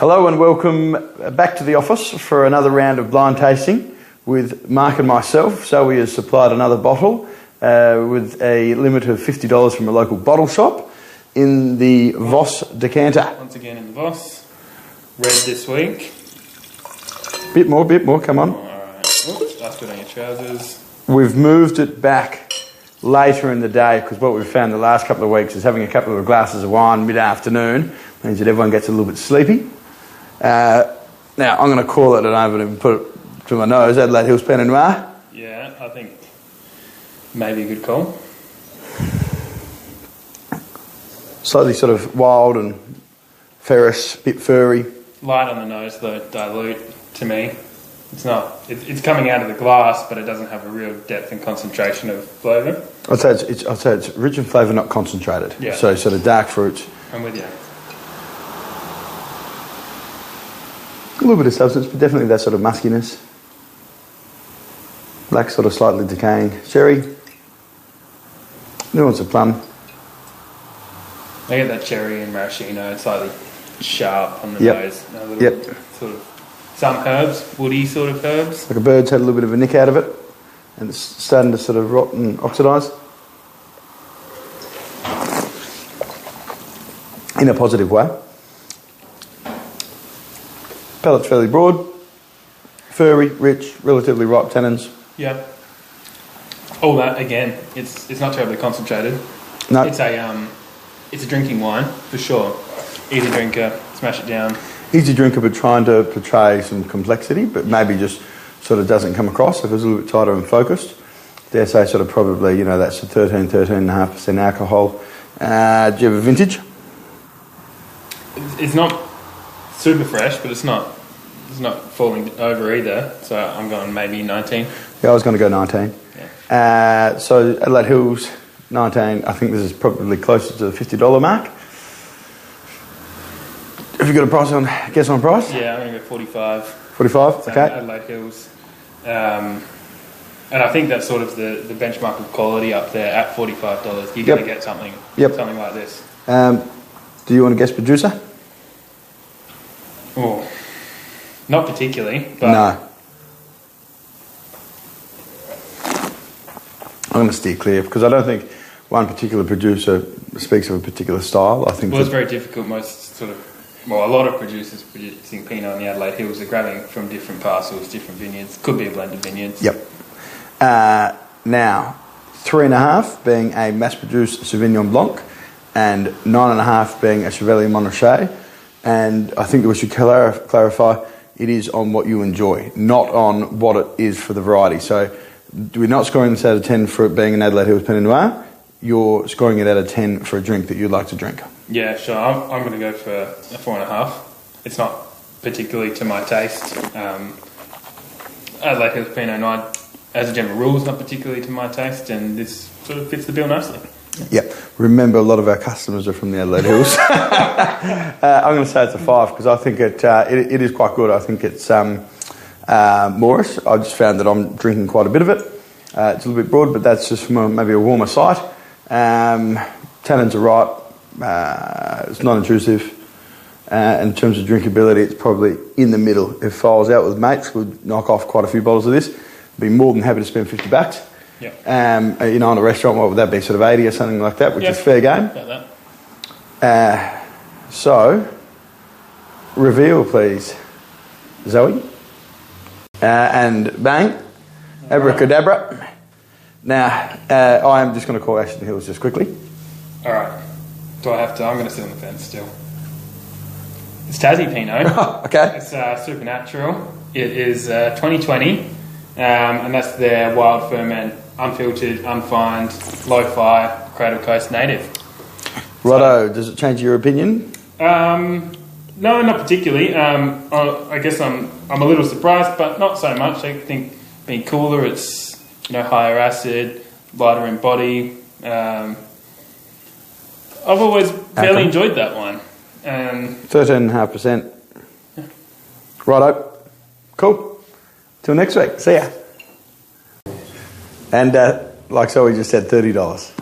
Hello and welcome back to the office for another round of blind tasting with Mark and myself. Zoe has supplied another bottle with a limit of $50 from a local bottle shop in the Voss decanter. Once again in the Voss. Red this week. Bit more, come on. Alright, oops, that's good on your trousers. We've moved it back later in the day because what we've found the last couple of weeks is having a couple of glasses of wine mid-afternoon means that everyone gets a little bit sleepy. Now, I'm going to call it, and I haven't even put it to my nose, Adelaide Hills Pinot Noir. Yeah, I think maybe a good call. Slightly sort of wild and ferrous, bit furry. Light on the nose though, dilute to me. It's not. It's coming out of the glass, but it doesn't have a real depth and concentration of flavour. I'd say it's rich in flavour, not concentrated. Yeah. So sort of dark fruits. I'm with you. A little bit of substance, but definitely that sort of muskiness. Black sort of slightly decaying cherry. Nuance of plum. I get that cherry and maraschino, slightly sharp on the Yep. nose. A little sort of some herbs, woody sort of herbs. Like a bird's had a little bit of a nick out of it, and it's starting to sort of rot and oxidise. In a positive way. Palate's fairly broad, furry, rich, relatively ripe tannins. Yeah. All that again. It's not terribly concentrated. No. It's a drinking wine for sure. Easy drinker. Smash it down. Easy drinker, but trying to portray some complexity, but maybe just sort of doesn't come across. If it's a little bit tighter and focused, dare say sort of probably, that's a 13.5% alcohol. Do you have a vintage? It's not super fresh, but it's not falling over either. So I'm going maybe 19. Yeah, I was going to go 19. Yeah. So Adelaide Hills, 19. I think this is probably closer to the $50 mark. Have you got a guess on price? Yeah, I'm going to go 45. 45, okay. Adelaide Hills. And I think that's sort of the benchmark of quality up there at $45. You're going to get something like this. Do you want to guess producer? Oh, not particularly, but No. I'm going to steer clear because I don't think one particular producer speaks of a particular style. I think it's very difficult. A lot of producers producing Pinot on the Adelaide Hills are grabbing from different parcels, different vineyards. Could be a blend of vineyards. Yep. Now, 3.5 being a mass-produced Sauvignon Blanc, and 9.5 being a Chevalier Montrachet. And I think that we should clarify it is on what you enjoy, not on what it is for the variety. So we're not scoring this out of 10 for it being an Adelaide Hills Pinot Noir. You're scoring it out of 10 for a drink that you'd like to drink. Yeah, sure. I'm going to go for a 4.5. It's not particularly to my taste. Adelaide Hills Pinot Noir, as a general rule, is not particularly to my taste, and this sort of fits the bill nicely. Yep. Remember, a lot of our customers are from the Adelaide Hills. I'm going to say it's a 5 because I think it is quite good. I think it's Morris. I just found that I'm drinking quite a bit of it. It's a little bit broad, but that's just from maybe a warmer site. Tannins are right. It's not intrusive. In terms of drinkability, it's probably in the middle. If I was out with mates, we'd knock off quite a few bottles of this. I'd be more than happy to spend $50. Yeah. On a restaurant, what would that be? Sort of 80 or something like that, which is fair game. About that. So, reveal, please, Zoe. And bang, abracadabra. Now, I am just going to call Ashton Hills just quickly. All right. Do I have to? I'm going to sit on the fence still. It's Tassie Pinot. Okay. It's Supernatural. It is 2020, and that's their wild ferment, unfiltered, unfined, low-fi, Cradle Coast native. Righto. Does it change your opinion? No, not particularly. I guess I'm a little surprised, but not so much. I think being cooler, it's higher acid, lighter in body. I've always fairly enjoyed that wine. 13.5%. Yeah. Righto. Cool. Till next week. See ya. And like Zoe just said, $30.